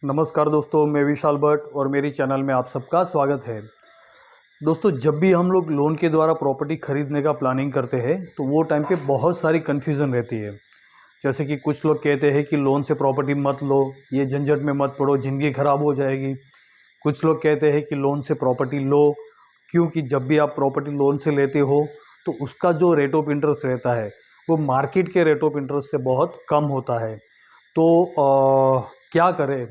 नमस्कार दोस्तों, मैं विशाल भट्ट और मेरी चैनल में आप सबका स्वागत है। दोस्तों, जब भी हम लोग लोन के द्वारा प्रॉपर्टी खरीदने का प्लानिंग करते हैं तो वो टाइम पे बहुत सारी कन्फ्यूज़न रहती है। जैसे कि कुछ लोग कहते हैं कि लोन से प्रॉपर्टी मत लो, ये झंझट में मत पड़ो, ज़िंदगी ख़राब हो जाएगी। कुछ लोग कहते हैं कि लोन से प्रॉपर्टी लो, क्योंकि जब भी आप प्रॉपर्टी लोन से लेते हो तो उसका जो रेट ऑफ इंटरेस्ट रहता है वो मार्केट के रेट ऑफ इंटरेस्ट से बहुत कम होता है। तो क्या करें?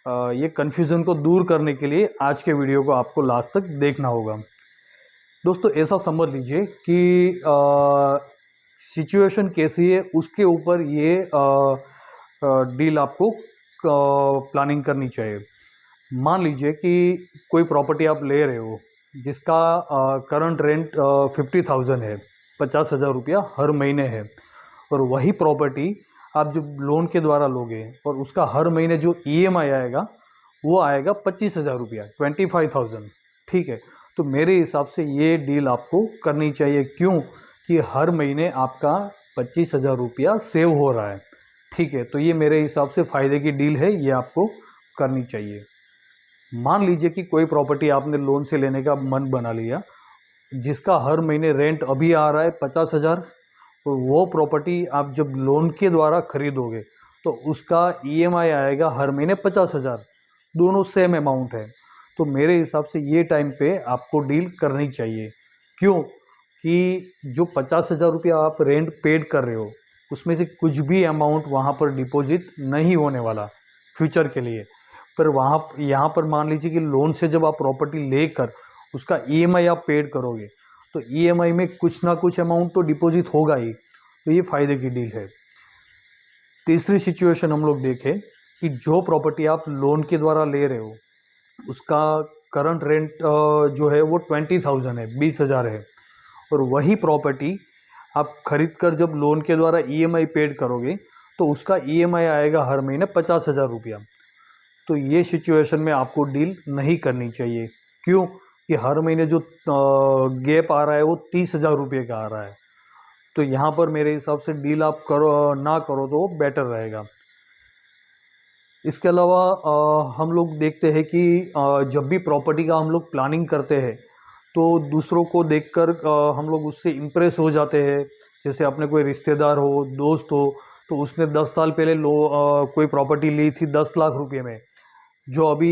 ये कन्फ्यूज़न को दूर करने के लिए आज के वीडियो को आपको लास्ट तक देखना होगा। दोस्तों, ऐसा समझ लीजिए कि सिचुएशन कैसी है उसके ऊपर ये डील आपको प्लानिंग करनी चाहिए। मान लीजिए कि कोई प्रॉपर्टी आप ले रहे हो जिसका करंट रेंट 50,000 है, 50,000 रुपया हर महीने है। और वही प्रॉपर्टी आप जब लोन के द्वारा लोगे और उसका हर महीने जो ईएमआई आएगा वो आएगा 25,000 रुपया, 25,000। ठीक है, तो मेरे हिसाब से ये डील आपको करनी चाहिए। क्यों? कि हर महीने आपका 25,000 रुपया सेव हो रहा है। ठीक है, तो ये मेरे हिसाब से फ़ायदे की डील है, ये आपको करनी चाहिए। मान लीजिए कि कोई प्रॉपर्टी आपने लोन से लेने का मन बना लिया जिसका हर महीने रेंट अभी आ रहा है 50,000, और वो प्रॉपर्टी आप जब लोन के द्वारा खरीदोगे तो उसका ईएमआई आएगा हर महीने 50,000, दोनों सेम अमाउंट है। तो मेरे हिसाब से ये टाइम पे आपको डील करनी चाहिए। क्यों? कि जो 50,000 रुपया आप रेंट पेड कर रहे हो उसमें से कुछ भी अमाउंट वहाँ पर डिपॉजिट नहीं होने वाला फ्यूचर के लिए। पर वहाँ यहाँ पर मान लीजिए कि लोन से जब आप प्रॉपर्टी लेकर उसका ईएमआई आप पेड करोगे तो ईएमआई में कुछ ना कुछ अमाउंट तो डिपॉजिट होगा ही। तो ये फ़ायदे की डील है। तीसरी सिचुएशन हम लोग देखें कि जो प्रॉपर्टी आप लोन के द्वारा ले रहे हो उसका करंट रेंट जो है वो 20,000 है, 20,000 है। और वही प्रॉपर्टी आप खरीद कर जब लोन के द्वारा ईएमआई पेड करोगे तो उसका ईएमआई आएगा हर महीने 50,000 रुपया। तो ये सिचुएशन में आपको डील नहीं करनी चाहिए। क्यों? कि हर महीने जो गैप आ रहा है वो 30,000 रुपये का आ रहा है। तो यहाँ पर मेरे हिसाब से डील आप करो ना करो तो बेटर रहेगा। इसके अलावा हम लोग देखते हैं कि जब भी प्रॉपर्टी का हम लोग प्लानिंग करते हैं तो दूसरों को देखकर हम लोग उससे इम्प्रेस हो जाते हैं। जैसे अपने कोई रिश्तेदार हो, दोस्त हो, तो उसने 10 साल पहले कोई प्रॉपर्टी ली थी 10 लाख रुपए में, जो अभी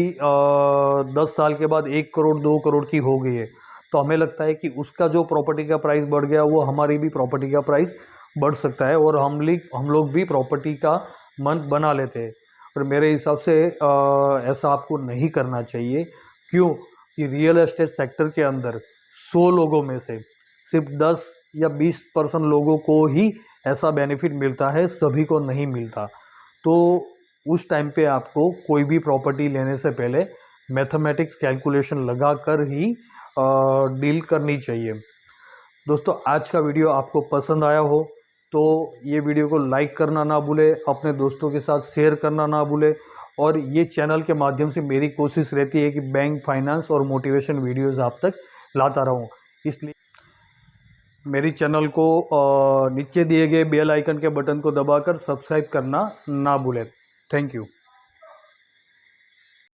10 साल के बाद 1 करोड़ 2 करोड़ की हो गई है। तो हमें लगता है कि उसका जो प्रॉपर्टी का प्राइस बढ़ गया वो हमारी भी प्रॉपर्टी का प्राइस बढ़ सकता है, और हम लोग भी प्रॉपर्टी का मन बना लेते हैं। और मेरे हिसाब से ऐसा आपको नहीं करना चाहिए। क्यों? कि रियल एस्टेट सेक्टर के अंदर 100 लोगों में से सिर्फ 10 या 20% लोगों को ही ऐसा बेनिफिट मिलता है, सभी को नहीं मिलता। तो उस टाइम पे आपको कोई भी प्रॉपर्टी लेने से पहले मैथमेटिक्स कैलकुलेशन लगा कर ही डील करनी चाहिए। दोस्तों, आज का वीडियो आपको पसंद आया हो तो ये वीडियो को लाइक करना ना भूले, अपने दोस्तों के साथ शेयर करना ना भूले। और ये चैनल के माध्यम से मेरी कोशिश रहती है कि बैंक, फाइनेंस और मोटिवेशन वीडियोस आप तक लाता रहूं। इसलिए मेरी चैनल को नीचे दिए गए बेल आइकन के बटन को दबाकर सब्सक्राइब करना ना भूलें। Thank you.